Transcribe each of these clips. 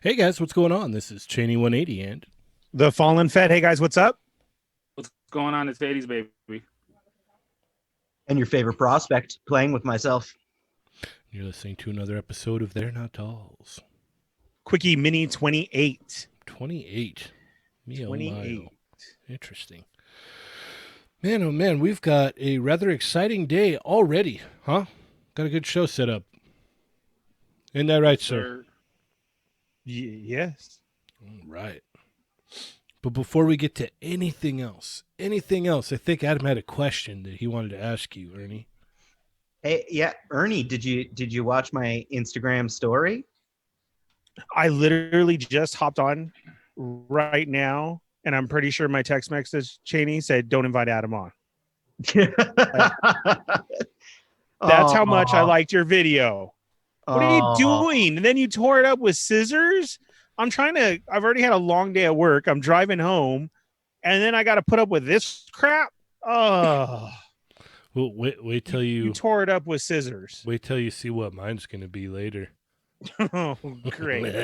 Hey guys, what's going on? This is Cheney 180 and The Fallen Fed. Hey guys, what's up? What's going on? It's 80s, baby. And your favorite prospect, playing with myself. you're listening to another episode of They're Not Dolls. Quickie Mini 28. 28. Me oh my. 28. Interesting. Man, oh man, we've got a rather exciting day already, huh? Got a good show set up. Isn't that right, sir? Yes. All right. But before we get to anything else, I think Adam had a question that he wanted to ask you, Ernie. Hey, yeah, Ernie, did you watch my Instagram story? I literally just hopped on right now, and I'm pretty sure my text message, Cheney, said, don't invite Adam on. That's how much I liked your video. What are you doing? And then you tore it up with scissors? I've already had a long day at work. I'm driving home, and then I got to put up with this crap. Oh, Well, wait till you tore it up with scissors. Wait till you see what mine's going to be later. Oh, great.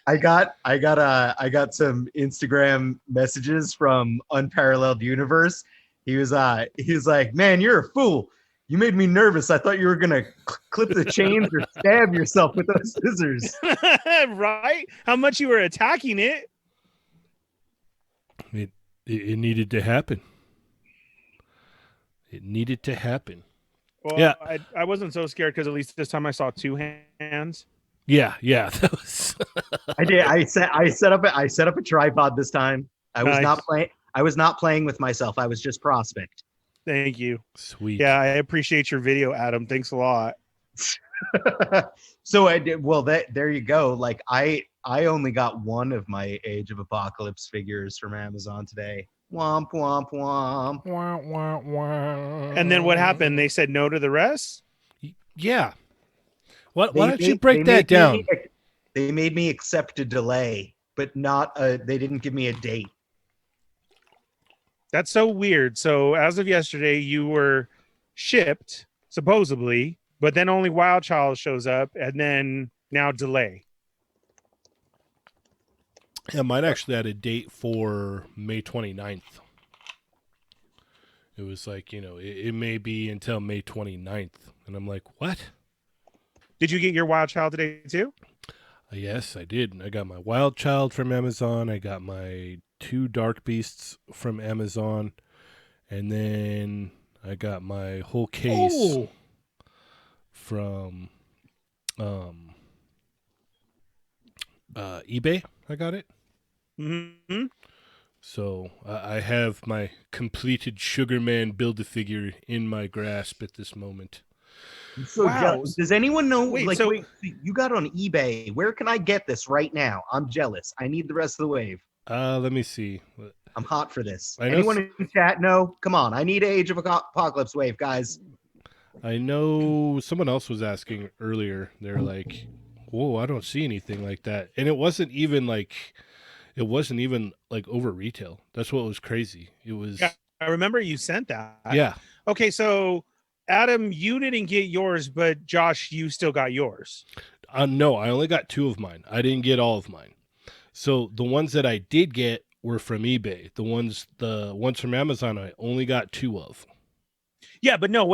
I got some Instagram messages from Unparalleled Universe. He was like, man, you're a fool. You made me nervous. I thought you were gonna clip the chains or stab yourself with those scissors. Right? How much you were attacking it. It needed to happen. It needed to happen. Well, yeah, I wasn't so scared because at least this time I saw two hands. Yeah, that was. I did. I set up a tripod this time. I was not playing with myself. I was just prospect. Thank you. Sweet. Yeah, I appreciate your video, Adam. Thanks a lot. So I did. Well, there you go. Like I only got one of my Age of Apocalypse figures from Amazon today. Womp womp womp. Womp womp womp. And then what happened? They said no to the rest? Yeah. Why don't you break that down? They made me accept a delay, but not they didn't give me a date. That's so weird. So as of yesterday, you were shipped, supposedly, but then only Wild Child shows up, and then now delay. Yeah, mine actually had a date for May 29th. It was like, it may be until May 29th. And I'm like, what? Did you get your Wild Child today too? Yes, I did. I got my Wild Child from Amazon. I got my 2 Dark Beasts from Amazon. And then I got my whole case from eBay. I got it. Mm-hmm. So I have my completed Sugar Man Build-A-Figure in my grasp at this moment. So jealous. Does anyone know? Wait, you got on eBay. Where can I get this right now? I'm jealous. I need the rest of the wave. Let me see. I'm hot for this. Anyone in chat know? Come on, I need Age of Apocalypse wave, guys. I know someone else was asking earlier. They're like, "Whoa, I don't see anything like that," and it wasn't even like over retail. That's what was crazy. It was. Yeah, I remember you sent that. Yeah. Okay, so Adam, you didn't get yours, but Josh, you still got yours. No, I only got 2 of mine. I didn't get all of mine. So the ones that I did get were from eBay. The ones from Amazon, I only got 2 of. Yeah, but no,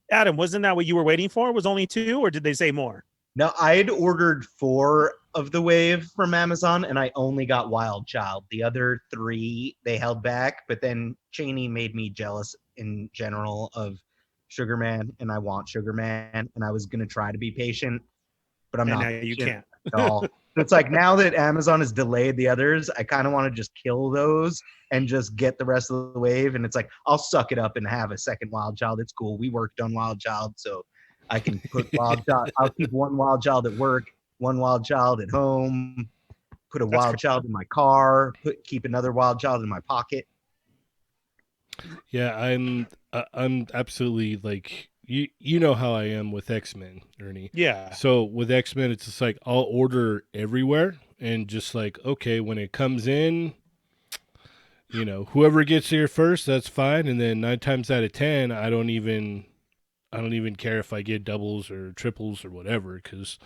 Adam, wasn't that what you were waiting for? Was only 2, or did they say more? No, I had ordered 4 of the wave from Amazon, and I only got Wild Child. The other 3 they held back, but then Cheney made me jealous in general of Sugar Man, and I want Sugar Man, and I was gonna try to be patient, but I'm not. Now you can't at all. It's like now that Amazon has delayed the others, I kind of want to just kill those and just get the rest of the wave. And it's like I'll suck it up and have a second Wild Child. It's cool. We worked on Wild Child, so I can put Wild Child. I'll keep one Wild Child at work, one Wild Child at home. Put a Wild Child in my car. Keep another Wild Child in my pocket. Yeah, I'm absolutely like you know how I am with X-Men, Ernie. Yeah. So with X-Men, it's just like I'll order everywhere and just like, okay, when it comes in, whoever gets here first, that's fine. And then 9 times out of 10, I don't even care if I get doubles or triples or whatever, because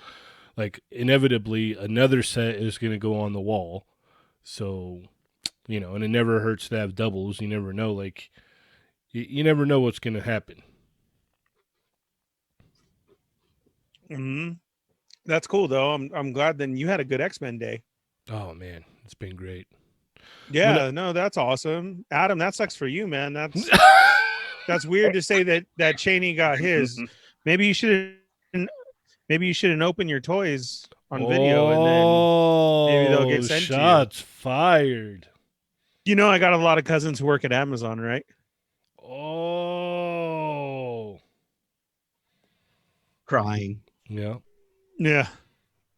like inevitably another set is going to go on the wall. So, and it never hurts to have doubles. You never know, like you never know what's going to happen. Mm-hmm. That's cool though. I'm glad then you had a good X-Men day. Oh man, it's been great. Yeah, no, that's awesome. Adam, that sucks for you, man. That's weird to say that Cheney got his. Maybe you shouldn't open your toys on video and then maybe they'll get sent to you. Shots fired. I got a lot of cousins who work at Amazon, right? Oh. Crying. Yeah. Yeah.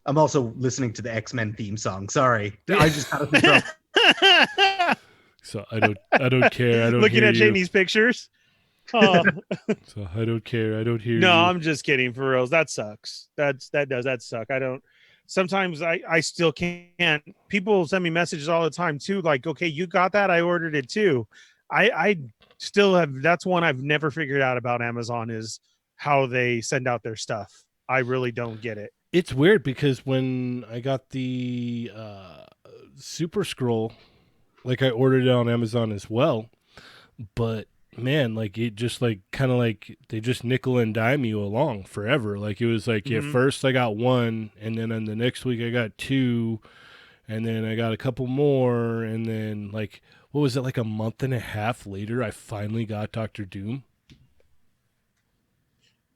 I'm also listening to the X-Men theme song. Sorry. I just got to drunk. So I don't care. I don't looking hear at you. Janie's pictures. Oh. So I don't care. I don't hear no, you. I'm just kidding. For reals, that sucks. That does suck. I don't. Sometimes I still can't. People send me messages all the time too. Like, okay, you got that? I ordered it too. I still have. That's one I've never figured out about Amazon is how they send out their stuff. I really don't get it. It's weird because when I got the Super Scroll, like I ordered it on Amazon as well, but man, like it just like kind of like they just nickel and dime you along forever. Like it was like at first I got one, and then on the next week I got two, and then I got a couple more, and then like what was it, like a month and a half later I finally got Dr. Doom.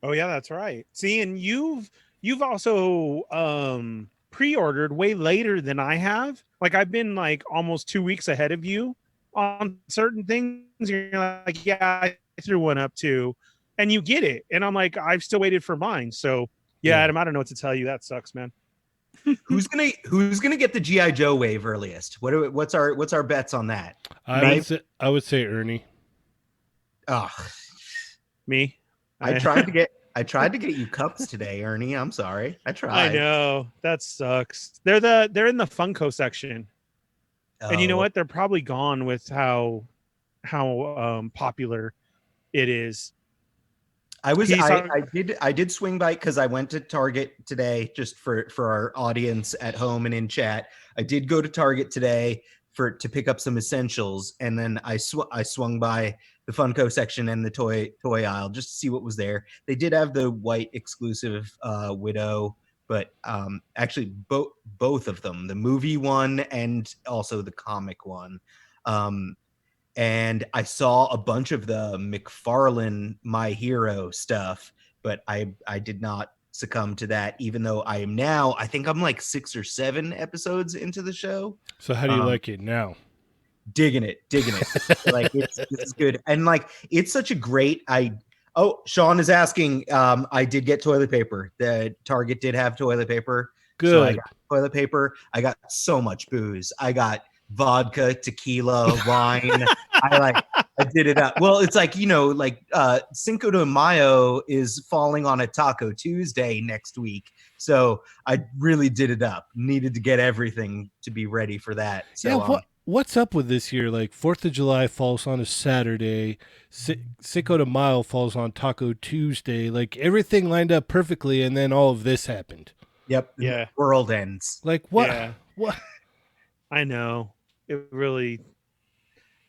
Oh yeah, that's right. See, and you've also pre-ordered way later than I have. Like I've been like almost 2 weeks ahead of you on certain things. You're like, yeah, I threw one up too, and you get it. And I'm like, I've still waited for mine. So yeah, Adam, I don't know what to tell you. That sucks, man. Who's gonna get the GI Joe wave earliest? What's our bets on that? I would say Ernie. Oh, me. I tried to get you cups today, Ernie. I'm sorry. I tried. I know that sucks. They're in the Funko section, and you know what? They're probably gone with how popular it is. I did swing by because I went to Target today just for our audience at home and in chat. I did go to Target today to pick up some essentials, and then I swung by the Funko section and the toy aisle just to see what was there. They did have the white exclusive Widow, but actually both of them, the movie one and also the comic one. And I saw a bunch of the McFarlane My Hero stuff, but I did not succumb to that, even though I think I'm like 6 or 7 episodes into the show. So how do you like it now? Digging it. Like it's good. And like, it's such a great, Sean is asking, I did get toilet paper. The Target did have toilet paper. Good. So I got toilet paper. I got so much booze. I got vodka, tequila, wine. I did it up. Well, it's like, Cinco de Mayo is falling on a Taco Tuesday next week. So I really did it up. Needed to get everything to be ready for that. So yeah, what's up with this year? Like 4th of July falls on a Saturday. Cinco de Mayo falls on Taco Tuesday. Like everything lined up perfectly, and then all of this happened. Yep. Yeah. The world ends. Like what? Yeah. What? I know. It really.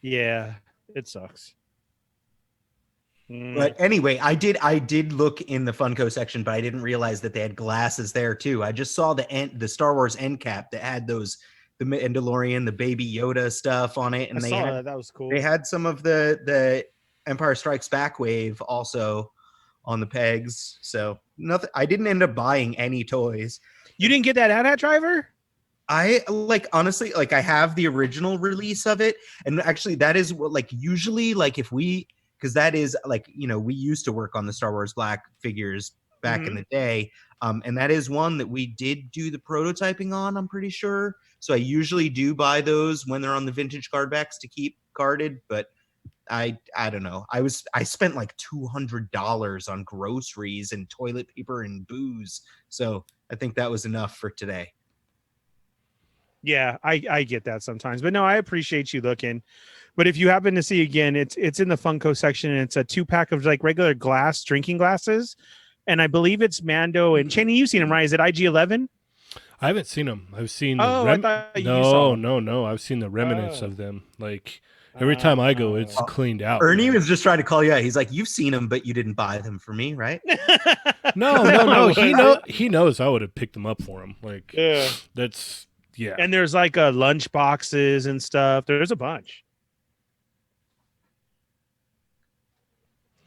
Yeah, it sucks. But anyway, I did look in the Funko section, but I didn't realize that they had glasses there too. I just saw the Star Wars end cap that had the Mandalorian, the Baby Yoda stuff on it, and that was cool. They had some of the Empire Strikes Back wave also on the pegs. So nothing. I didn't end up buying any toys. You didn't get that AT-AT driver? I honestly, I have the original release of it, and actually that is what usually because that is we used to work on the Star Wars Black figures back in the day, and that is one that we did do the prototyping on, I'm pretty sure. So I usually do buy those when they're on the vintage card backs to keep carded, but I don't know. I spent like $200 on groceries and toilet paper and booze, so I think that was enough for today. Yeah, I get that sometimes, but no, I appreciate you looking. But if you happen to see again, it's in the Funko section, and it's a 2-pack of regular glass drinking glasses, and I believe it's Mando and Cheney. You've seen him, right? Is it IG-11? I haven't seen them. I've seen I thought you saw them. no. I've seen the remnants of them. Like every time I go, it's cleaned out. Ernie man. was just trying to call you out. He's like, "You've seen them, but you didn't buy them for me, right?" No. He knows I would have picked them up for him. Like that's And there's like lunch boxes and stuff. There's a bunch.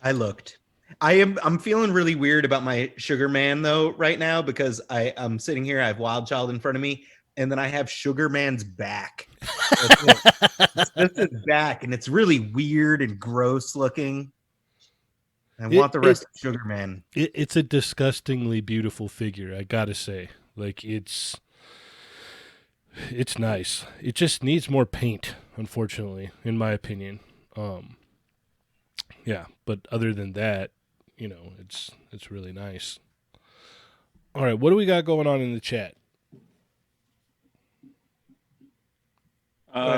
I looked. I'm feeling really weird about my Sugar Man though right now because I'm sitting here. I have Wild Child in front of me, and then I have Sugar Man's back. This is back, and it's really weird and gross looking. I want the rest of Sugar Man. It's a disgustingly beautiful figure. I gotta say, like it's nice. It just needs more paint, unfortunately, in my opinion. Yeah, but other than that, it's really nice. All right, what do we got going on in the chat?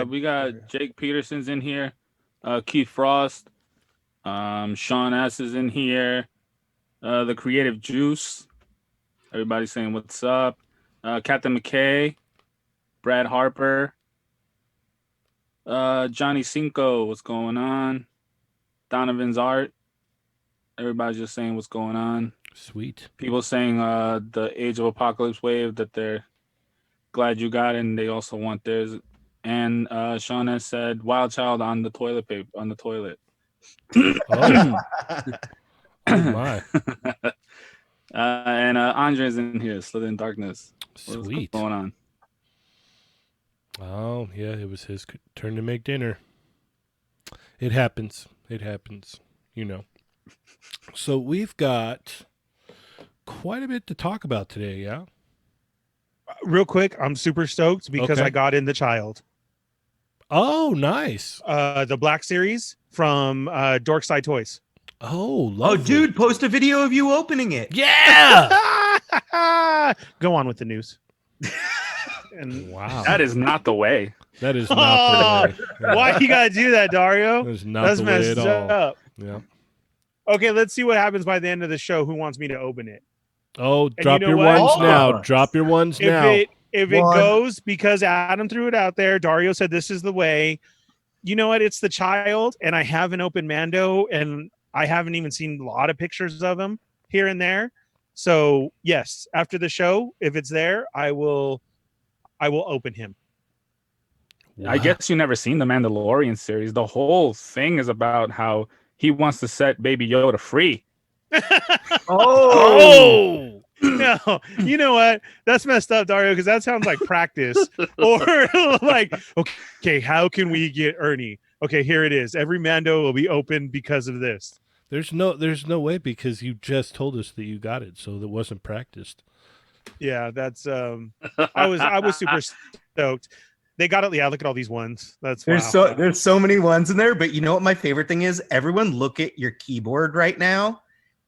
We got Jake Peterson's in here, Keith Frost, Sean S is in here, the Creative Juice. Everybody's saying what's up. Captain McKay, Brad Harper, Johnny Cinco, what's going on? Donovan's Art. Everybody's just saying what's going on. Sweet. People saying the Age of Apocalypse wave that they're glad you got it, and they also want theirs. And Sean has said Wild Child on the toilet paper on the toilet. Oh my. And Andre's in here, Slither in Darkness. What's Sweet. going on? Oh yeah, it was his turn to make dinner. It happens. So we've got quite a bit to talk about today, yeah? Real quick, I'm super stoked because Okay. I got in The Child. Oh, nice. The Black Series from Dorkside Toys. Oh, lovely. Oh, dude, post a video of you opening it. Yeah. Go on with the news. And Wow. That is not the way. That is not the way. why you gotta do that, Dario? That is not That's the way messed at all. up. Yeah. Okay, let's see what happens by the end of the show. Who wants me to open it? Oh, And drop you know your what? ones All now. of us. Drop your ones If now. it One. goes because Adam threw it out there, Dario said this is the way. You know what? It's The Child, and I haven't opened Mando, and I haven't even seen a lot of pictures of him here and there. So yes, after the show, if it's there, I will open him. I guess you never seen the Mandalorian series. The whole thing is about how he wants to set Baby Yoda free. Oh. No, you know what? That's messed up, Dario, because that sounds like practice. Or like, okay, how can we get Ernie? Okay, here it is. Every Mando will be open because of this. There's no way because you just told us that you got it, so that wasn't practiced. Yeah, that's I was super stoked. They got it. Yeah, look at all these ones. That's wow. There's so many ones in there, but you know what my favorite thing is? Everyone look at your keyboard right now.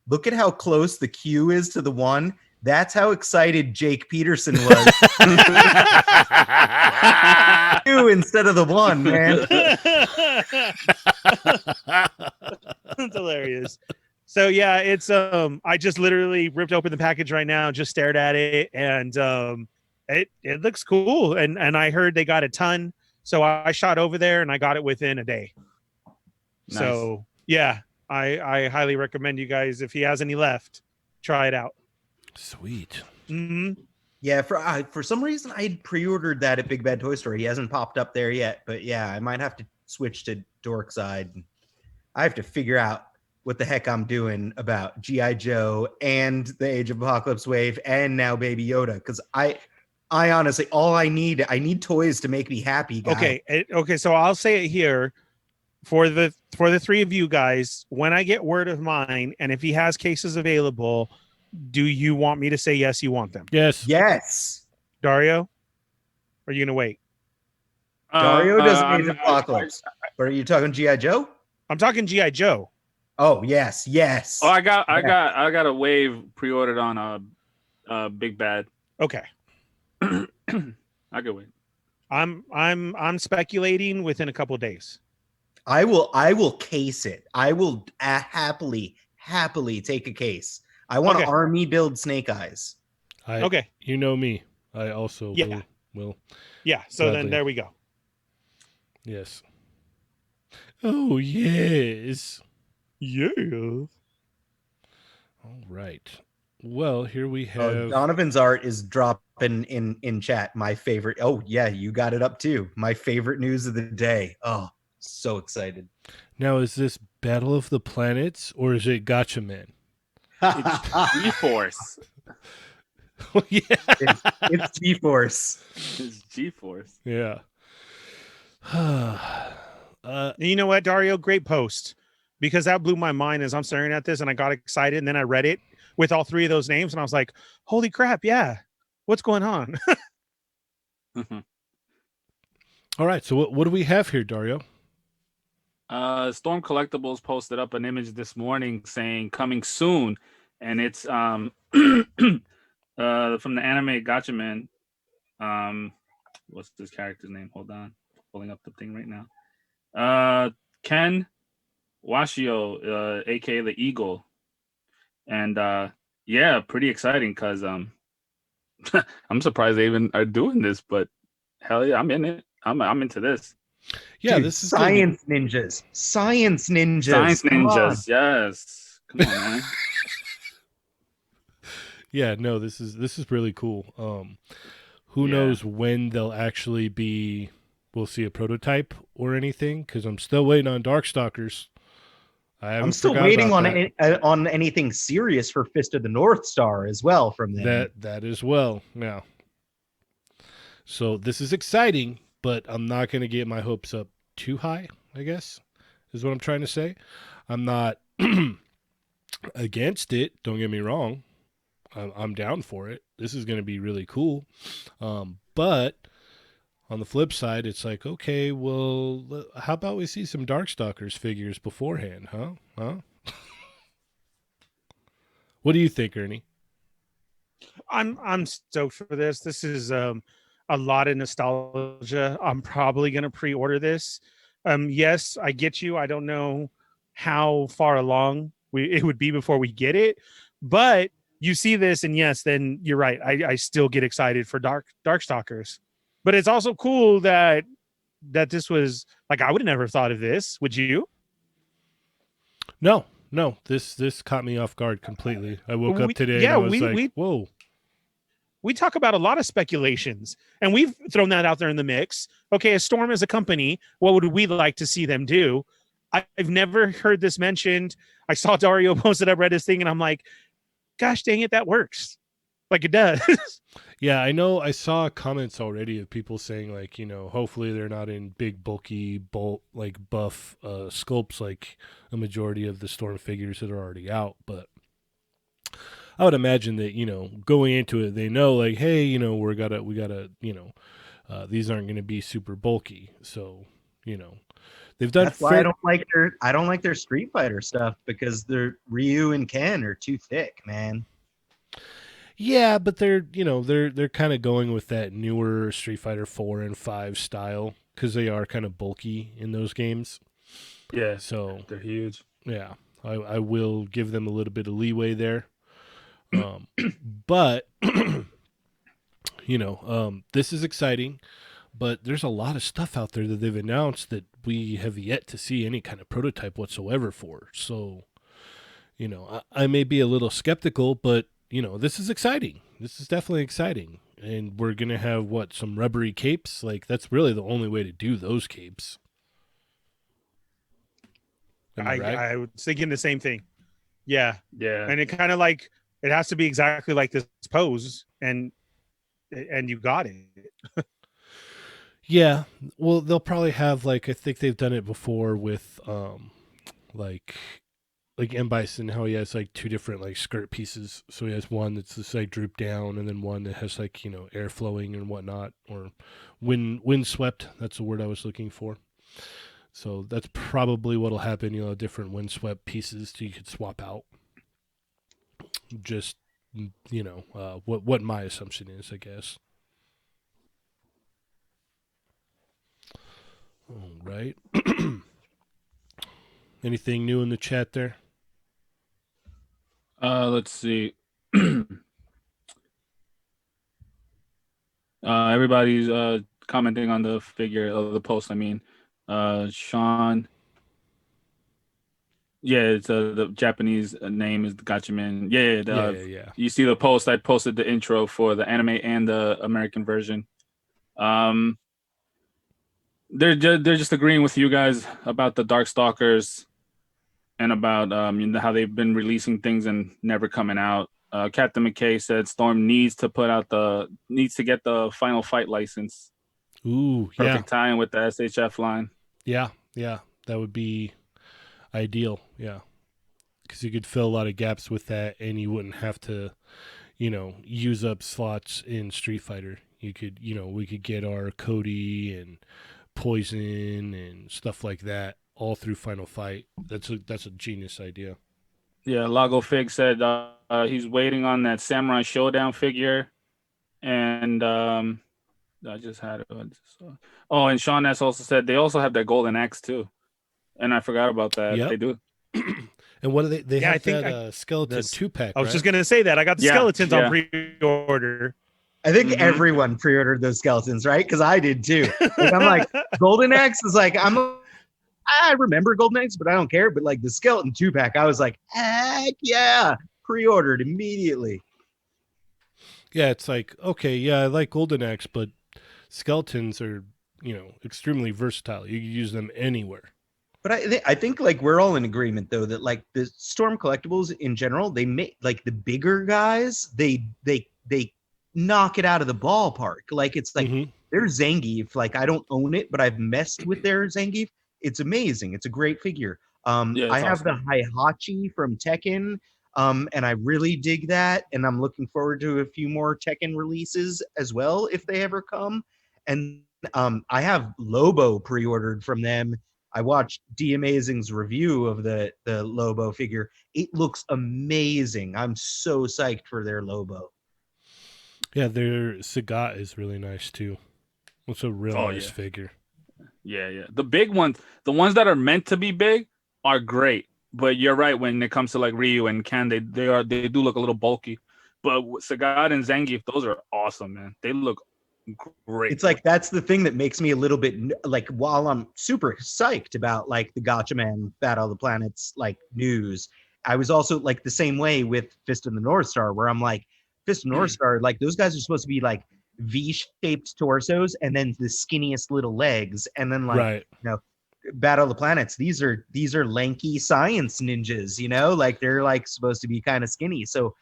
Look at how close the Q is to the one. That's how excited Jake Peterson was. Q instead of the one, man. That's hilarious. So yeah, it's I just literally ripped open the package right now, just stared at it, and it looks cool. And I heard they got a ton, so I shot over there and I got it within a day. Nice. So yeah, I highly recommend you guys, if he has any left, try it out. Sweet. Mm-hmm. Yeah, for some reason I had pre-ordered that at Big Bad Toy Store. He hasn't popped up there yet, but yeah, I might have to switch to Dorkside. I have to figure out what the heck I'm doing about G.I. Joe and the Age of Apocalypse Wave and now Baby Yoda, because I honestly, I need toys to make me happy, guys. Okay, so I'll say it here for the three of you guys. When I get word of mine, and if he has cases available, do you want me to say yes, you want them? Yes. Dario? Or are you gonna wait? Dario doesn't Age of Apocalypse. But are you talking G.I. Joe? I'm talking G.I. Joe. Oh, yes. Oh, I got a wave pre-ordered on Big Bad. Okay. I could wait. I'm speculating within a couple of days. I will case it. I will happily take a case. I want to army build Snake Eyes. Okay. You know me. I also Yeah. will. Yeah. So Gladly. then there we go. Yes. Oh yes. Yeah. All right. Well, here we have Donovan's art is dropping in chat. My favorite. Oh yeah, you got it up too. My favorite news of the day. Oh, so excited. Now. Is this Battle of the Planets or is it Gotcha Man? It's G-Force. Oh yeah. It's G-Force. It's G-Force. Yeah. You know what, Dario? Great post, because that blew my mind as I'm staring at this, and I got excited, and then I read it with all three of those names, and I was like, "Holy crap! Yeah, what's going on?" All right. So what do we have here, Dario? Storm Collectibles posted up an image this morning saying "coming soon," and it's from the anime Gotcha Man. What's this character's name? Hold on, pulling up the thing right now. Ken Washio, aka the Eagle, and yeah, pretty exciting because I'm surprised they even are doing this, but hell yeah, I'm in it. I'm into this. Yeah, Dude, this is science ninjas. Science ninjas. Science Come on. ninjas, yes. Come on, man. Yeah, no, this is really cool. Who knows when they'll actually be? We'll see a prototype or anything because I'm still waiting on Darkstalkers. I'm still waiting on anything serious for Fist of the North Star as well from them. That as well. Yeah. So this is exciting, but I'm not going to get my hopes up too high, I guess, is what I'm trying to say. I'm not against it. Don't get me wrong. I'm down for it. This is going to be really cool. But on the flip side, it's like, okay, well, how about we see some Darkstalkers figures beforehand, huh? What do you think, Ernie? I'm stoked for this. This is a lot of nostalgia. I'm probably gonna pre-order this. Yes, I get you. I don't know how far along it would be before we get it, but you see this, and yes, then you're right. I still get excited for Darkstalkers, but it's also cool that this was like, I would have never thought of this. Would you? No. This caught me off guard completely. I woke up today and I was like, whoa. We talk about a lot of speculations, and we've thrown that out there in the mix. Okay, as Storm as a company, what would we like to see them do? I've never heard this mentioned. I saw Dario posted up, read his thing, and I'm like, gosh dang it, that works. Like it does. Yeah, I know. I saw comments already of people saying, like, hopefully they're not in big, bulky, buff sculpts like a majority of the Storm figures that are already out. But I would imagine that, going into it, they know, like, hey, we gotta, these aren't going to be super bulky. So, they've done. That's why I don't like their Street Fighter stuff, because their Ryu and Ken are too thick, man. Yeah, but they're kind of going with that newer Street Fighter 4 and 5 style because they are kind of bulky in those games. Yeah, so they're huge. Yeah, I will give them a little bit of leeway there. But this is exciting. But there's a lot of stuff out there that they've announced that we have yet to see any kind of prototype whatsoever for. So, I may be a little skeptical, but this is exciting. This is definitely exciting. And we're going to have some rubbery capes. Like, that's really the only way to do those capes. I was thinking the same thing. Yeah. Yeah. And it kind of like, it has to be exactly like this pose, and you got it. Yeah. Well, they'll probably have, I think they've done it before with, like M. Bison, how he has two different skirt pieces. So he has one that's just drooped down, and then one that has air flowing and whatnot, or wind swept. That's the word I was looking for. So that's probably what'll happen. Different wind swept pieces so you could swap out. Just what my assumption is, I guess. All right. Anything new in the chat there? Let's see. Everybody's commenting on the figure of the post. I mean, Sean. Yeah, it's the Japanese name is the Gatchaman. Yeah. You see the post. I posted the intro for the anime and the American version. Um, they're just agreeing with you guys about the Darkstalkers and about how they've been releasing things and never coming out. Captain McKay said Storm needs to get the Final Fight license. Ooh, Perfect tie-in with the SHF line. Yeah, that would be ideal. Yeah, because you could fill a lot of gaps with that, and you wouldn't have to, use up slots in Street Fighter. You could, we could get our Cody and Poison and stuff like that all through Final Fight. That's a genius idea. Yeah, Lago Fig said he's waiting on that Samurai Showdown figure, and I just had it. Oh, and Sean S also said they also have that Golden Axe too, and I forgot about that. Yep. They do. And what do they? They have that skeleton this 2-pack. I was just gonna say that I got the skeletons on pre-order. I think everyone pre-ordered those skeletons, right? Because I did too. Like, I'm like, Golden Axe is like, I remember Golden Axe, but I don't care. But like the skeleton 2-pack, I was like, heck yeah, pre-ordered immediately. Yeah, it's like, okay, yeah, I like Golden Axe, but skeletons are, extremely versatile. You can use them anywhere. But I think like we're all in agreement though that like the Storm collectibles in general, they make like the bigger guys, they knock it out of the ballpark. Like it's like their Zangief, like I don't own it, but I've messed with their Zangief. It's amazing. It's a great figure. I have the Heihachi from Tekken, and I really dig that. And I'm looking forward to a few more Tekken releases as well if they ever come. And I have Lobo pre-ordered from them. I watched D Amazing's review of the Lobo figure. It looks amazing. I'm so psyched for their Lobo. Yeah, their Sagat is really nice too. It's a real nice figure. Yeah. The big ones, the ones that are meant to be big, are great. But you're right when it comes to like Ryu and Ken, they do look a little bulky. But Sagat and Zangief, those are awesome, man. They look great. It's like that's the thing that makes me a little bit like, while I'm super psyched about like the Gotchaman Battle of the Planets like news, I was also like the same way with Fist of the North Star, where I'm like, Fist of the North Star, like those guys are supposed to be like V-shaped torsos and then the skinniest little legs, and then like Battle of the Planets, these are lanky science ninjas, like they're like supposed to be kind of skinny. So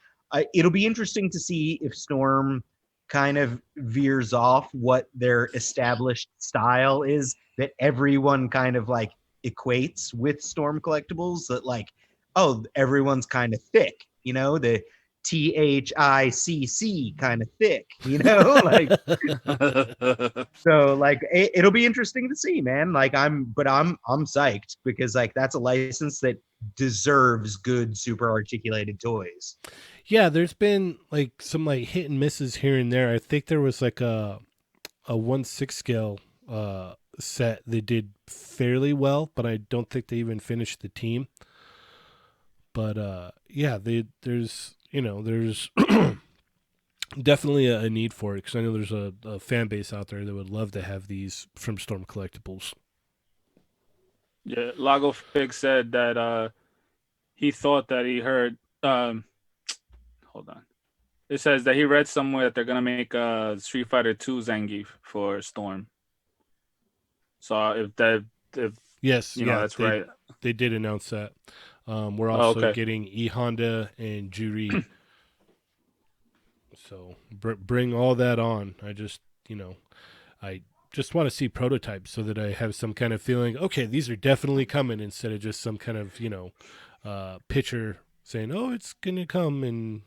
it'll be interesting to see if Storm kind of veers off what their established style is that everyone kind of like equates with Storm collectibles, that like, oh, everyone's kind of thick, the THICC kind of thick, like so like it'll be interesting to see, man. Like I'm psyched because like that's a license that deserves good super articulated toys. Yeah, there's been like some like hit and misses here and there. I think there was like a 1/6 scale set they did fairly well, but I don't think they even finished the team. But there's definitely a need for it, because I know there's a fan base out there that would love to have these from Storm Collectibles. Yeah, Lago Fig said that he thought that he heard. Hold on. It says that he read somewhere that they're gonna make Street Fighter 2 Zangief for Storm. So that's right. They did announce that. We're also getting E Honda and Juri. So bring all that on. I just want to see prototypes so that I have some kind of feeling, okay, these are definitely coming, instead of just some kind of, picture saying, oh, it's going to come. And,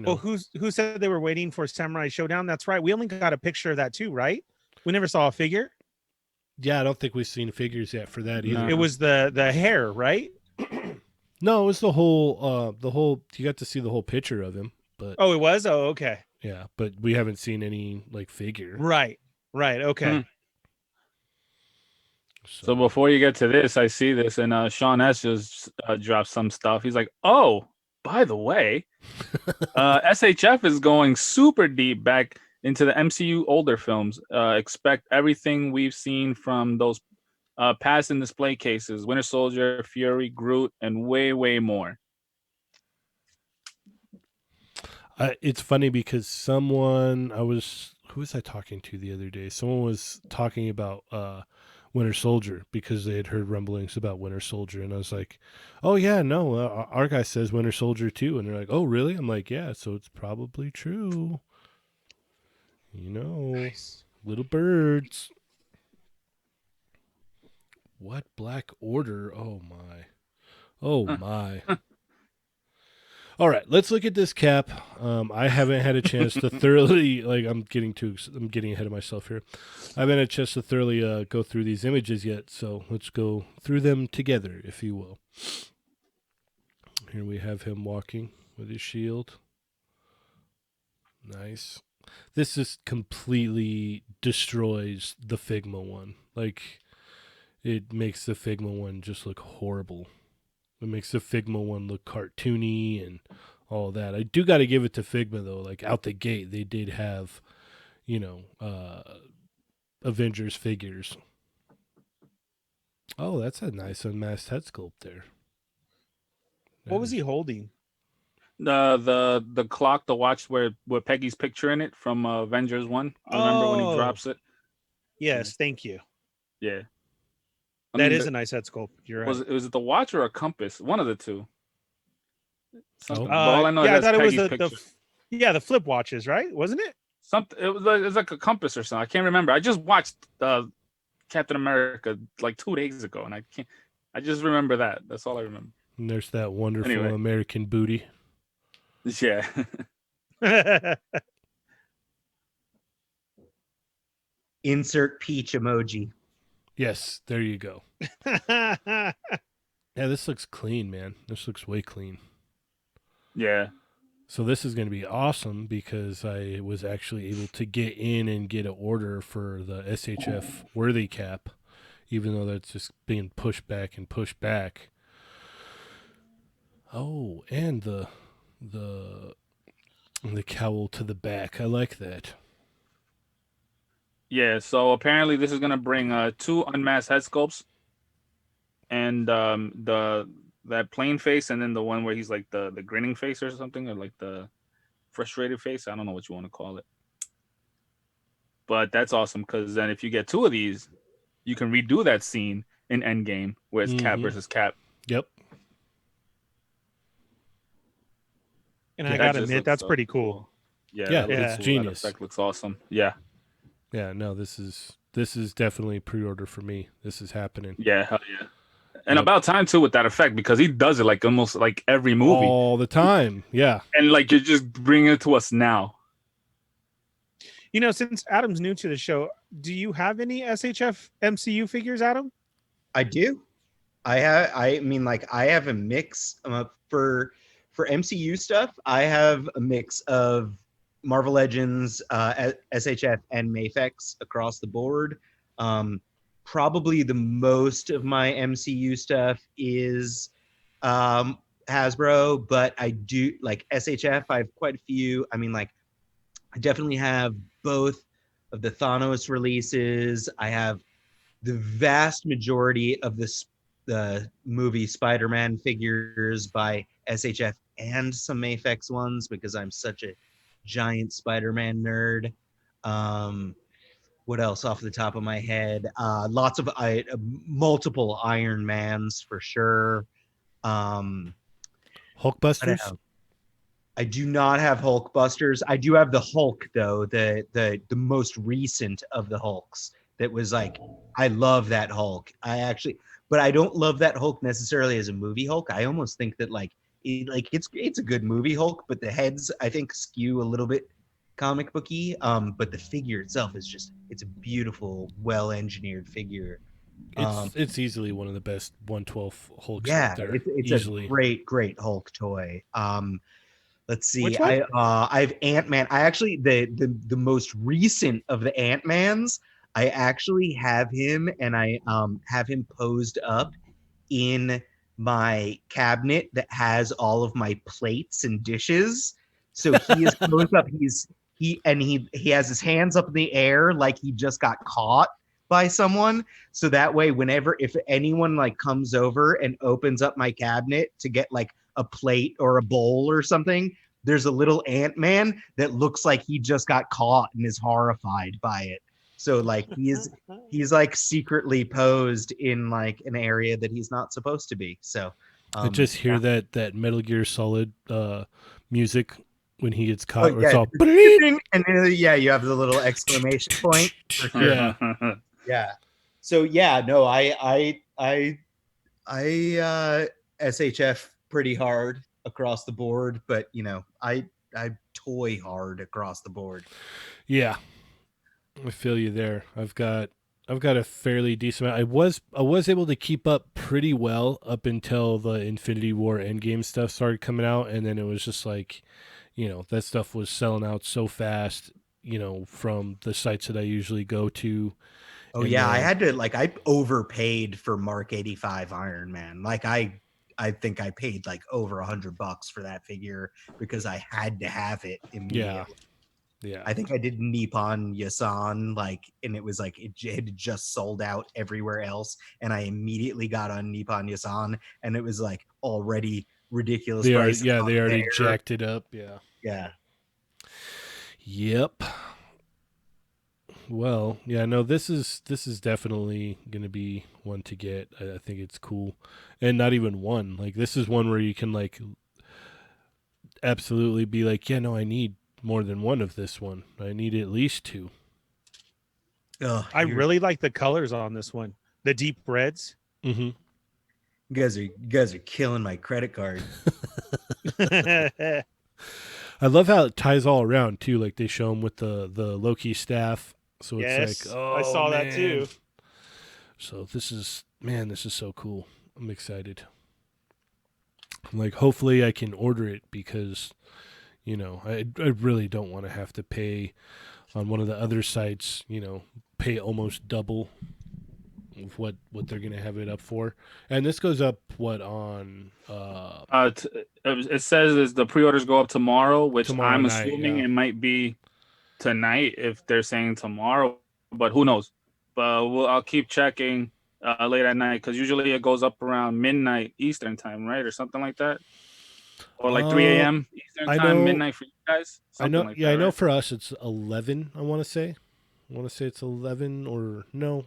Well, who said they were waiting for Samurai Showdown? That's right. We only got a picture of that too, right? We never saw a figure. Yeah, I don't think we've seen figures yet for that either. It was the hair, right? No, it was the whole, you got to see the whole picture of him. But it was? Oh, okay. Yeah, but we haven't seen any like figure. Right. Okay. So before you get to this, I see this, and Sean S just dropped some stuff. He's like, "Oh, by the way, SHF is going super deep back into the MCU older films. Expect everything we've seen from those past and display cases: Winter Soldier, Fury, Groot, and way, way more. It's funny because who was I talking to the other day? Someone was talking about Winter Soldier because they had heard rumblings about Winter Soldier, and I was like, "Oh yeah, no, our guy says Winter Soldier too," and they're like, "Oh really?" I'm like, "Yeah, so it's probably true." Nice. Little birds. What Black Order? Oh my. Oh my. All right, let's look at this cap. I haven't had a chance to thoroughly I'm getting ahead of myself here. I haven't had a chance to thoroughly go through these images yet, so let's go through them together, if you will. Here we have him walking with his shield. Nice. This just completely destroys the Figma one. Like, it makes the Figma one just look horrible. It makes the Figma one look cartoony and all that. I do got to give it to Figma, though. Like, out the gate, they did have, Avengers figures. Oh, that's a nice unmasked head sculpt there. What was he holding? The clock, the watch with Peggy's picture in it from Avengers 1. Remember when he drops it? Yes, thank you. Yeah. That is a nice head sculpt. You're right. Was it the watch or a compass? One of the two. Something. But all I know I thought it was the flip watches, right? Wasn't it? Something. It was like a compass or something. I can't remember. I just watched Captain America like 2 days ago, and I just remember that. That's all I remember. And there's that wonderful American booty. Yeah. Insert peach emoji. Yes, there you go. Yeah, this looks clean, man. This looks way clean. Yeah. So this is going to be awesome because I was actually able to get in and get an order for the SHF worthy cap, even though that's just being pushed back and pushed back. Oh, and the cowl to the back. I like that. Yeah, so apparently this is gonna bring 2 unmasked head sculpts, and that plain face, and then the one where he's like the grinning face or something, or like the frustrated face. I don't know what you want to call it, but that's awesome because then if you get 2 of these, you can redo that scene in Endgame where it's Cap versus Cap. Yep. And I gotta admit, that's pretty cool. Yeah, it's genius. That looks awesome. Yeah. Yeah, no, this is definitely pre-order for me. This is happening. Yeah, hell yeah. And about time too with that effect because he does it like almost like every movie. All the time. Yeah. And like you're just bringing it to us now. Since Adam's new to the show, do you have any SHF MCU figures, Adam? I do. I have a mix for MCU stuff. I have a mix of Marvel Legends, SHF, and Mafex across the board. Probably the most of my MCU stuff is Hasbro, but I do like SHF. I have quite a few. I definitely have both of the Thanos releases. I have the vast majority of the movie Spider-Man figures by SHF and some Mafex ones because I'm such a giant Spider-Man nerd. What else off the top of my head? Lots of multiple Iron Mans for sure. Hulkbusters? I do not have Hulkbusters. I do have the Hulk though, the most recent of the Hulks. That was like, I love that Hulk. But I don't love that Hulk necessarily as a movie Hulk. I almost think that it's a good movie Hulk, but the heads I think skew a little bit comic booky. But the figure itself it's a beautiful, well engineered figure. It's easily one of the best 112 Hulks. Yeah, out there, it's easily. a great Hulk toy. Let's see. I have Ant-Man. I actually the most recent of the Ant-Mans. I actually have him, and I have him posed up in my cabinet that has all of my plates and dishes. So he is posed up. he has his hands up in the air like he just got caught by someone. So that way, if anyone like comes over and opens up my cabinet to get like a plate or a bowl or something, there's a little Ant-Man that looks like he just got caught and is horrified by it. So like he's like secretly posed in like an area that he's not supposed to be. So I just hear that Metal Gear Solid music when he gets caught. Oh, Where it's all and then, you have the little exclamation point. For sure. Yeah. Yeah. So yeah, no, I SHF pretty hard across the board, but I toy hard across the board. Yeah, I feel you there. I've got a fairly decent amount. I was able to keep up pretty well up until the Infinity War Endgame stuff started coming out, and then it was just like, that stuff was selling out so fast, from the sites that I usually go to. Oh yeah, I had to I overpaid for Mark 85 Iron Man. Like I think I paid like over $100 for that figure because I had to have it immediately. Yeah. I think I did Nippon Yasan, and it was like it had just sold out everywhere else, and I immediately got on Nippon Yasan, and it was like already ridiculous. They already jacked it up. Yeah. Yeah. Yep. Well, yeah, no, this is definitely going to be one to get. I think it's cool. And not even one. Like, this is one where you can, like, absolutely be like, yeah, no, I need more than one of this one. I need at least two. I really like the colors on this one. The deep reds. Mm-hmm. You guys are killing my credit card. I love how it ties all around, too. Like, they show them with the Loki staff. So it's like, oh, I saw that too. So this is so cool. I'm excited. I'm like, hopefully I can order it because, I really don't want to have to pay on one of the other sites, pay almost double of what they're going to have it up for. And this goes up, on? It says the pre-orders go up tomorrow, which I'm night, assuming yeah. it might be tonight if they're saying tomorrow, but who knows? But I'll keep checking late at night because usually it goes up around midnight Eastern time, right, or something like that, or like 3 a.m. Eastern time, midnight for you guys. Something like that, I know right? for us it's 11. I want to say it's 11 or no.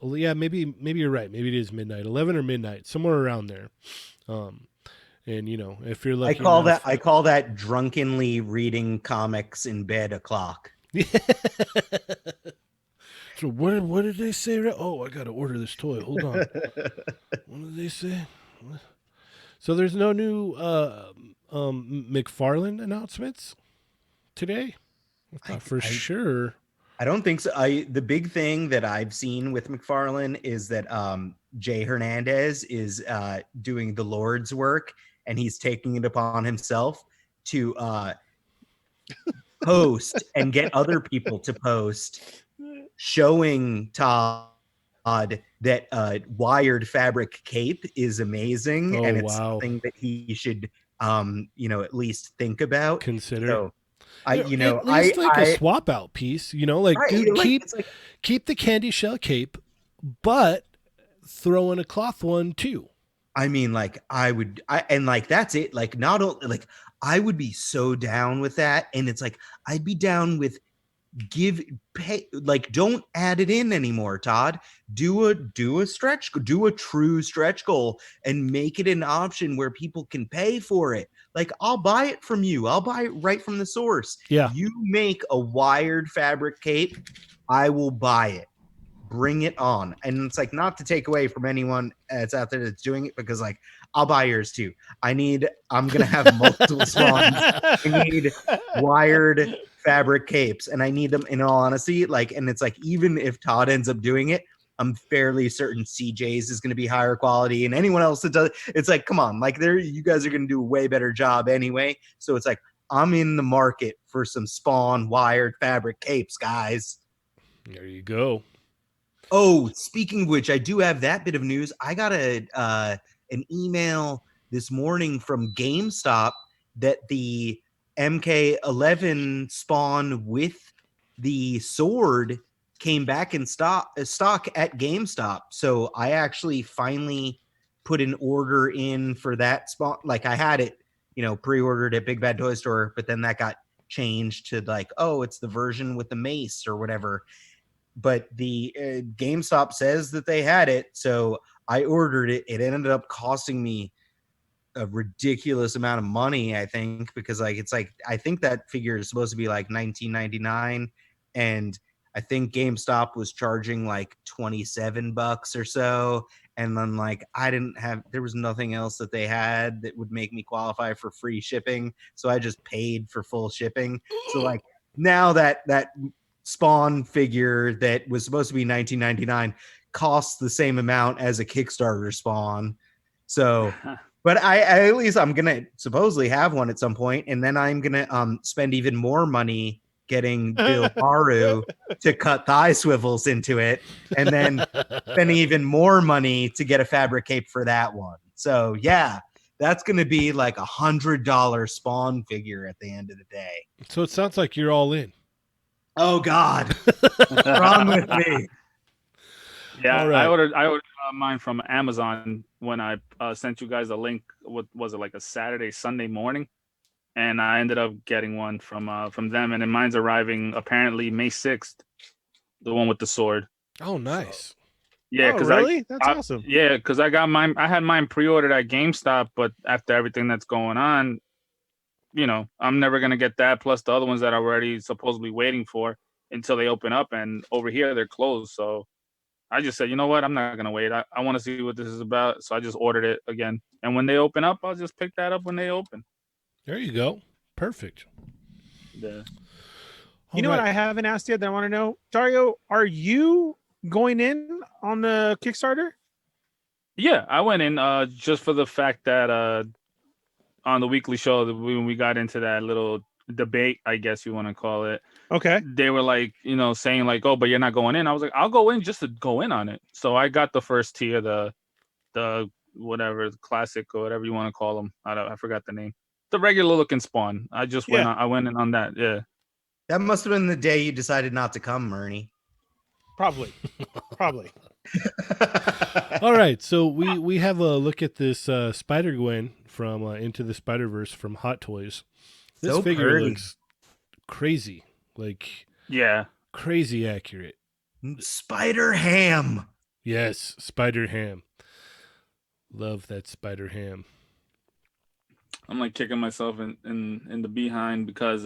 Yeah, maybe you're right. Maybe it is midnight, 11 or midnight, somewhere around there. And if you're lucky, I call that drunkenly reading comics in bed o'clock. So what did they say? Oh, I gotta order this toy. Hold on. What did they say? So there's no new McFarlane announcements today. I thought for sure. I don't think so. The big thing that I've seen with McFarlane is that Jay Hernandez is doing the Lord's work. And he's taking it upon himself to post and get other people to post, showing Todd that wired fabric cape is amazing, and it's something that he should, at least think about, consider. So, at least a swap out piece, dude, keep the candy shell cape, but throw in a cloth one too. I mean, that's it. Like, not only I would be so down with that, and it's like I'd be down with don't add it in anymore, Todd. Do a true stretch goal and make it an option where people can pay for it. Like, I'll buy it from you. I'll buy it right from the source. Yeah. You make a wired fabric cape, I will buy it. Bring it on. And it's like, not to take away from anyone that's out there that's doing it, because I'll buy yours too. I'm gonna have multiple swans. I need wired fabric capes, and I need them, in all honesty. And it's like, even if Todd ends up doing it, I'm fairly certain CJ's is going to be higher quality, and anyone else that does it's like, come on, you guys are going to do a way better job anyway. So it's like, I'm in the market for some Spawn wired fabric capes, guys. There you go. Oh, speaking of which, I do have that bit of news. I got an email this morning from GameStop that the MK11 Spawn with the sword came back in stock at GameStop. So I actually finally put an order in for that Spawn. Like I had it, pre-ordered at Big Bad Toy Store, but then that got changed to like, oh, it's the version with the mace or whatever. But the GameStop says that they had it, so I ordered it. It ended up costing me a ridiculous amount of money, I think, because I think that figure is supposed to be like $19.99, and I think GameStop was charging like $27 or so. And then like there was nothing else that they had that would make me qualify for free shipping, so I just paid for full shipping. So like now that Spawn figure that was supposed to be $19.99 costs the same amount as a Kickstarter Spawn. So but I at least I'm gonna supposedly have one at some point, and then I'm gonna spend even more money getting Bill Maru to cut thigh swivels into it, and then spending even more money to get a fabric cape for that one. So yeah, that's gonna be like $100 Spawn figure at the end of the day. So it sounds like you're all in. Oh God, what's wrong with me? Yeah, All right. I ordered mine from Amazon when I sent you guys a link. What was it, like a Sunday morning? And I ended up getting one from them, and then mine's arriving apparently May 6th, the one with the sword. Oh, nice. Yeah, because really, that's awesome. Yeah, because I got mine. I had mine pre-ordered at GameStop, but after everything that's going on, I'm never gonna get that. Plus the other ones that I'm already supposedly waiting for until they open up, and over here they're closed. So I just said, you know what? I'm not gonna wait. I want to see what this is about. So I just ordered it again, and when they open up, I'll just pick that up when they open. There you go. Perfect. Yeah. You know what I haven't asked yet that I want to know? Dario, are you going in on the Kickstarter? Yeah, I went in just for the fact that on the weekly show, when we got into that little debate, I guess you want to call it. Okay. They were like, saying like, oh, but you're not going in. I was like, I'll go in just to go in on it. So I got the first tier, the whatever, the classic or whatever you want to call them. I forgot the name. The regular looking Spawn. I just went in on that. Yeah. That must have been the day you decided not to come, Ernie. Probably. All right, so we have a look at this Spider-Gwen from Into the Spider-Verse from Hot Toys. This So figure pretty. looks crazy, Yeah, crazy accurate. Spider Ham. Yes, Spider Ham. Love that Spider Ham. I'm like kicking myself in the behind because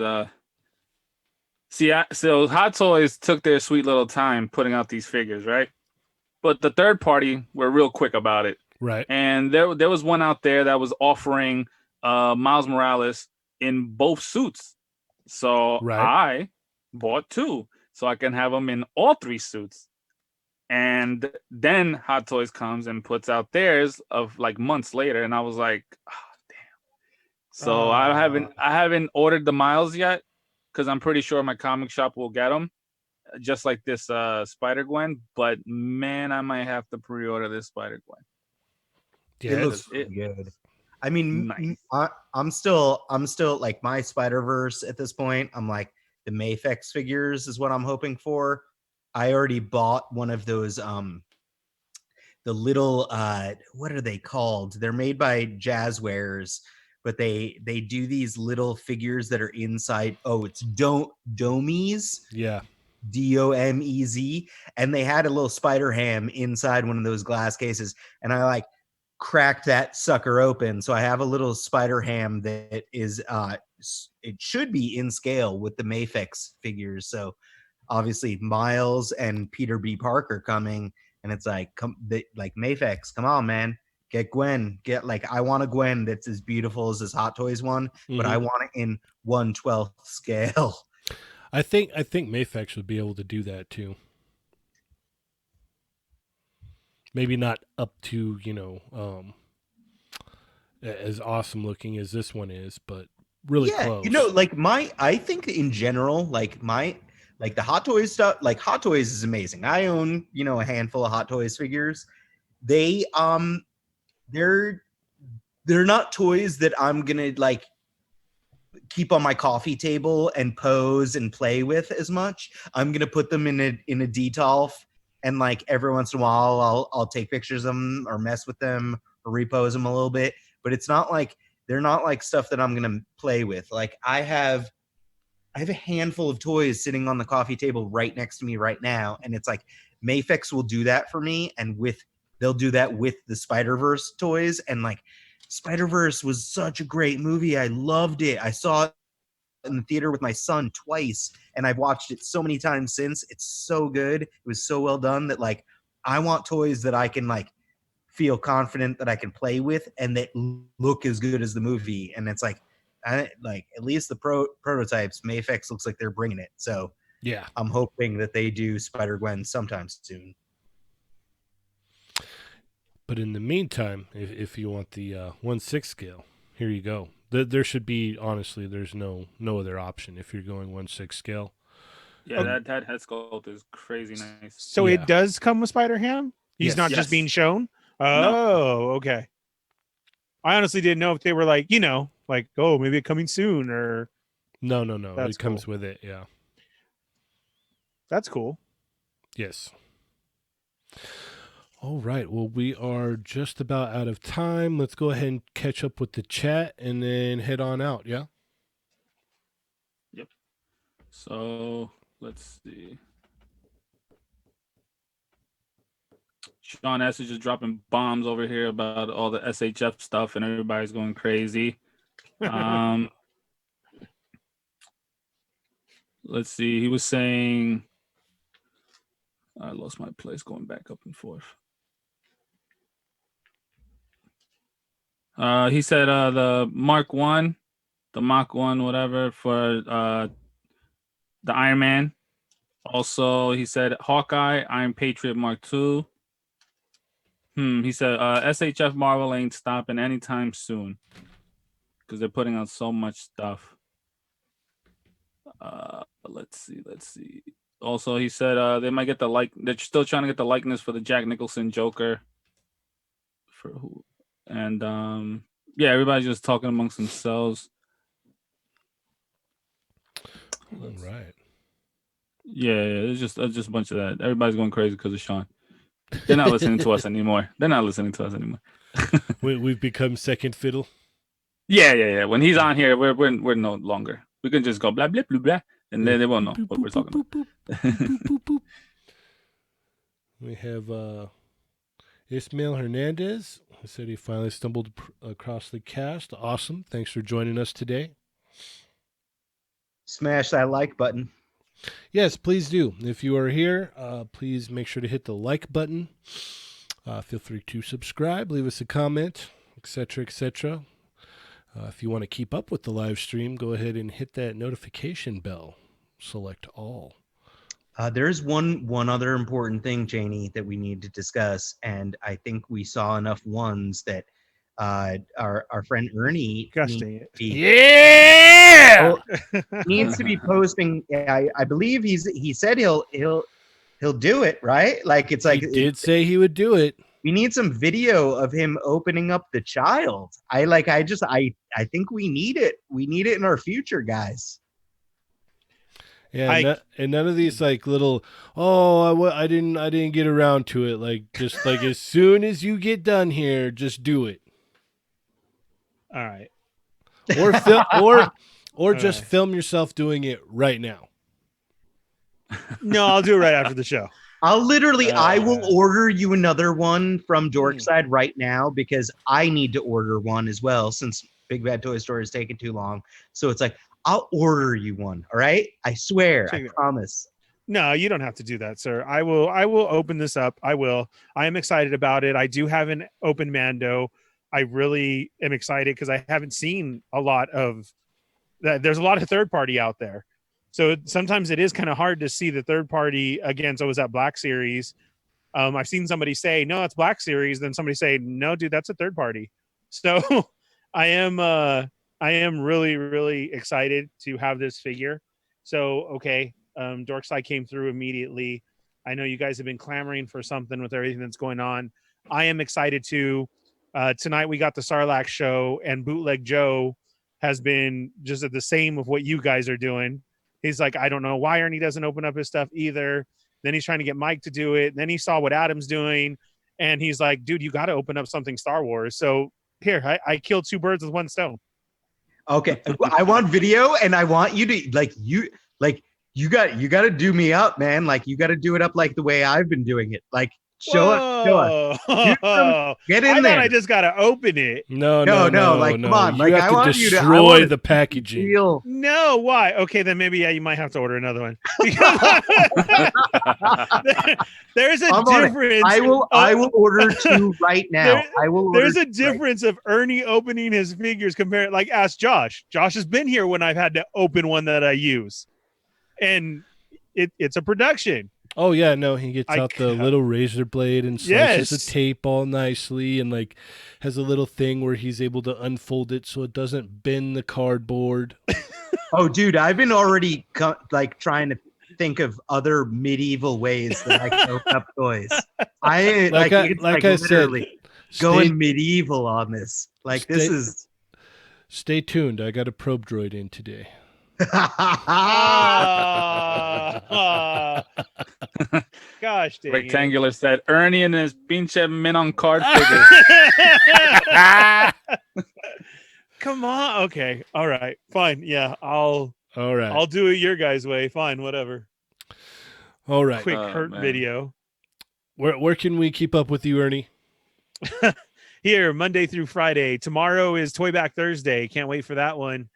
so Hot Toys took their sweet little time putting out these figures, right? But the third party were real quick about it. Right. And there was one out there that was offering Miles Morales in both suits. So I bought two so I can have them in all three suits. And then Hot Toys comes and puts out theirs of like months later, and I was like, oh, damn. So I haven't ordered the Miles yet because I'm pretty sure my comic shop will get them, just like this Spider-Gwen. But man, I might have to pre-order this Spider-Gwen. Yeah, it looks good. I mean, nice. I'm still like my Spider-Verse at this point. I'm like the Mafex figures is what I'm hoping for. I already bought one of those the little what are they called? They're made by Jazzwares, but they do these little figures that are inside. Oh, it's Domies. Yeah. DOMEZ, and they had a little Spider Ham inside one of those glass cases, and I like cracked that sucker open. So I have a little Spider Ham that is it should be in scale with the Mafex figures. So obviously Miles and Peter B. Parker coming, and it's like like Mafex, come on, man. Get Gwen. I want a Gwen that's as beautiful as this Hot Toys one, but I want it in 1/12 scale. I think Mafex would be able to do that too. Maybe not up to, as awesome looking as this one is, but really close. I think in general, the Hot Toys stuff, like Hot Toys is amazing. I own, a handful of Hot Toys figures. They're not toys that I'm gonna keep on my coffee table and pose and play with as much. I'm gonna put them in a detolf, and like every once in a while I'll take pictures of them or mess with them or repose them a little bit. But it's not like they're not like stuff that I'm gonna play with. Like I have a handful of toys sitting on the coffee table right next to me right now, and it's like Mafex will do that for me, and they'll do that with the Spider-Verse toys, and like Spider-Verse was such a great movie. I loved it. I saw it in the theater with my son twice, and I've watched it so many times since. It's so good. It was so well done that like I want toys that I can like feel confident that I can play with and that look as good as the movie. And it's like at least the prototypes, Mafex looks like they're bringing it. So Yeah. I'm hoping that they do Spider-Gwen sometime soon. But in the meantime, if you want the 1/6 scale, here you go. There should be, honestly, there's no other option if you're going 1/6 scale. Yeah, that head sculpt is crazy nice. So it does come with Spider-Ham? He's not just being shown? Oh, okay. I honestly didn't know if they were like, like, oh, maybe it's coming soon or. No. It comes cool. with it, yeah. That's cool. Yes. All right. Well, we are just about out of time. Let's go ahead and catch up with the chat and then head on out, yeah? Yep. So, let's see. Sean S is just dropping bombs over here about all the SHF stuff, and everybody's going crazy. Let's see. He was saying, I lost my place going back up and forth. He said the Mach 1, whatever, for the Iron Man. Also, he said Hawkeye, Iron Patriot Mark 2. He said SHF Marvel ain't stopping anytime soon because they're putting out so much stuff. Let's see. Also, he said they might get they're still trying to get the likeness for the Jack Nicholson Joker. For who? And yeah, everybody's just talking amongst themselves. All right. Yeah, it's just a bunch of that. Everybody's going crazy because of Sean. They're not listening to us anymore. We've become second fiddle. Yeah. When he's on here, we're no longer. We can just go blah blah blah blah, and then they won't know what we're talking about. We have Ismail Hernandez. He said he finally stumbled across the cast. Awesome. Thanks for joining us today. Smash that like button. Yes, please do. If you are here, please make sure to hit the like button. Feel free to subscribe, leave us a comment, etc., etc. If you want to keep up with the live stream, go ahead and hit that notification bell. Select all. There's one other important thing, Janie, that we need to discuss, and I think we saw enough ones that our friend Ernie needs to be posting. I believe he said he'll do it, right? Like it's like he did say he would do it. We need some video of him opening up the child. I think we need it. We need it in our future, guys. Yeah, and none of these like little, I didn't get around to it. Like just like as soon as you get done here, just do it. All right. Or just film yourself doing it right now. No, I'll do it right after the show. I will order you another one from Dorkside right now because I need to order one as well since Big Bad Toy Store is taking too long. So it's like, I'll order you one. All right. I swear. I promise. No, you don't have to do that, sir. I will open this up. I will. I am excited about it. I do have an open Mando. I really am excited because I haven't seen a lot of that. There's a lot of third party out there. So sometimes it is kind of hard to see the third party against, was that Black Series? I've seen somebody say, no, it's Black Series. Then somebody say, no, dude, that's a third party. So I am really, really excited to have this figure. So, okay. Dorkside came through immediately. I know you guys have been clamoring for something with everything that's going on. I am excited to, tonight we got the Sarlacc show and Bootleg Joe has been just the same of what you guys are doing. He's like, I don't know why Ernie doesn't open up his stuff either. Then he's trying to get Mike to do it. Then he saw what Adam's doing. And he's like, dude, you got to open up something Star Wars. So here, I killed 2 birds with 1 stone. Okay. I want video, and I want you to you got to do me up, man. Like, you got to do it up like the way I've been doing it. Like, show us. Get in I there. thought I just got to open it. No. Like, come on. You Like, have I to want you to destroy the packaging. feel. No, why? Okay, then maybe you might have to order another one. Because there's a difference. I will order 2 right now. There's a difference of Ernie opening his figures compared. Like, ask Josh. Josh has been here when I've had to open one that I use, and it's a production. Oh yeah, no, he gets out the little razor blade and slices the tape all nicely, and like has a little thing where he's able to unfold it so it doesn't bend the cardboard. Oh, dude, I've been already trying to think of other medieval ways that I can open up toys. I said, going medieval on this. Like, this is. Stay tuned. I got a probe droid in today. Gosh, dang Rectangular said Ernie and his pinche men on card figures. Come on. Okay. All right. Fine. Yeah. All right. I'll do it your guys' way. Fine. Whatever. All right. Quick hurt video. Where can we keep up with you, Ernie? Here, Monday through Friday. Tomorrow is Toy Back Thursday. Can't wait for that one.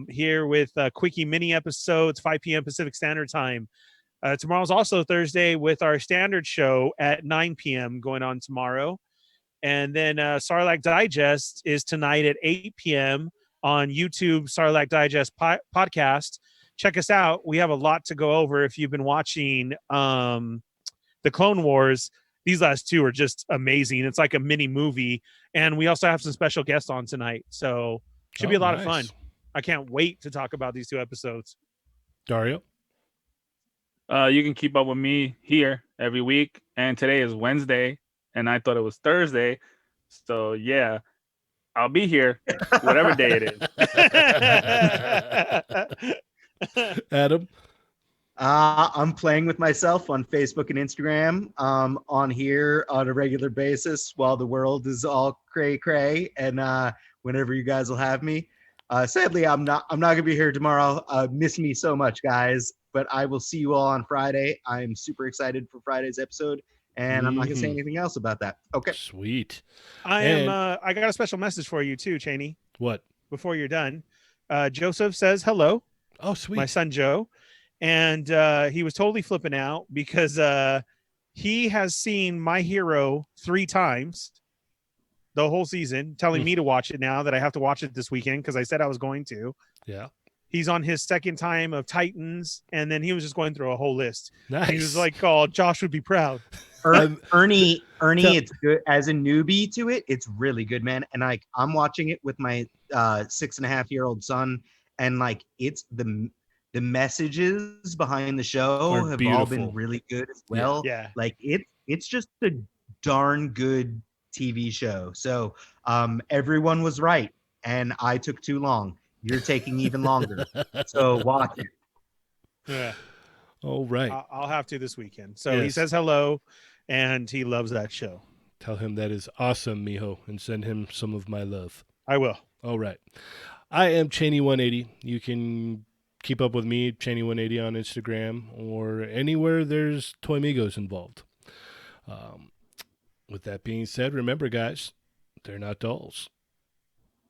Here with Quickie Mini episodes, 5 p.m. Pacific Standard Time. Tomorrow's also Thursday with our standard show at 9 p.m. going on tomorrow. And then Sarlacc Digest is tonight at 8 p.m. on YouTube, Sarlacc Digest podcast. Check us out. We have a lot to go over. If you've been watching the Clone Wars, these last 2 are just amazing. It's like a mini movie. And we also have some special guests on tonight. So should be a lot of fun. I can't wait to talk about these 2 episodes. Dario? You can keep up with me here every week. And today is Wednesday, and I thought it was Thursday. So, yeah, I'll be here whatever day it is. Adam? I'm playing with myself on Facebook and Instagram, on here on a regular basis while the world is all cray-cray, and whenever you guys will have me. Sadly, I'm not gonna be here tomorrow. Miss me so much, guys. But I will see you all on Friday. I'm super excited for Friday's episode, and I'm not gonna say anything else about that. Okay. Sweet. I got a special message for you too, Cheney. What? Before you're done, Joseph says hello. Oh, sweet. My son Joe, and he was totally flipping out because he has seen My Hero 3 times. The whole season, telling me to watch it now that I have to watch it this weekend because I said I was going to. Yeah. He's on his 2nd time of Titans, and then he was just going through a whole list. Nice. He was like, "Oh, Josh would be proud." Ernie, it's good as a newbie to it. It's really good, man. And I'm watching it with my 6.5-year-old son, and it's the messages behind the show have all been really good as well. Yeah. It's just a darn good TV show. So everyone was right, and I took too long. You're taking even longer. So watch it. Yeah. All right. I'll have to this weekend. So He says hello, and he loves that show. Tell him that is awesome, mijo, and send him some of my love. I will. All right. I am Cheney180. You can keep up with me, Cheney180 on Instagram or anywhere there's Toy Migos involved. With that being said, remember, guys, they're not dolls.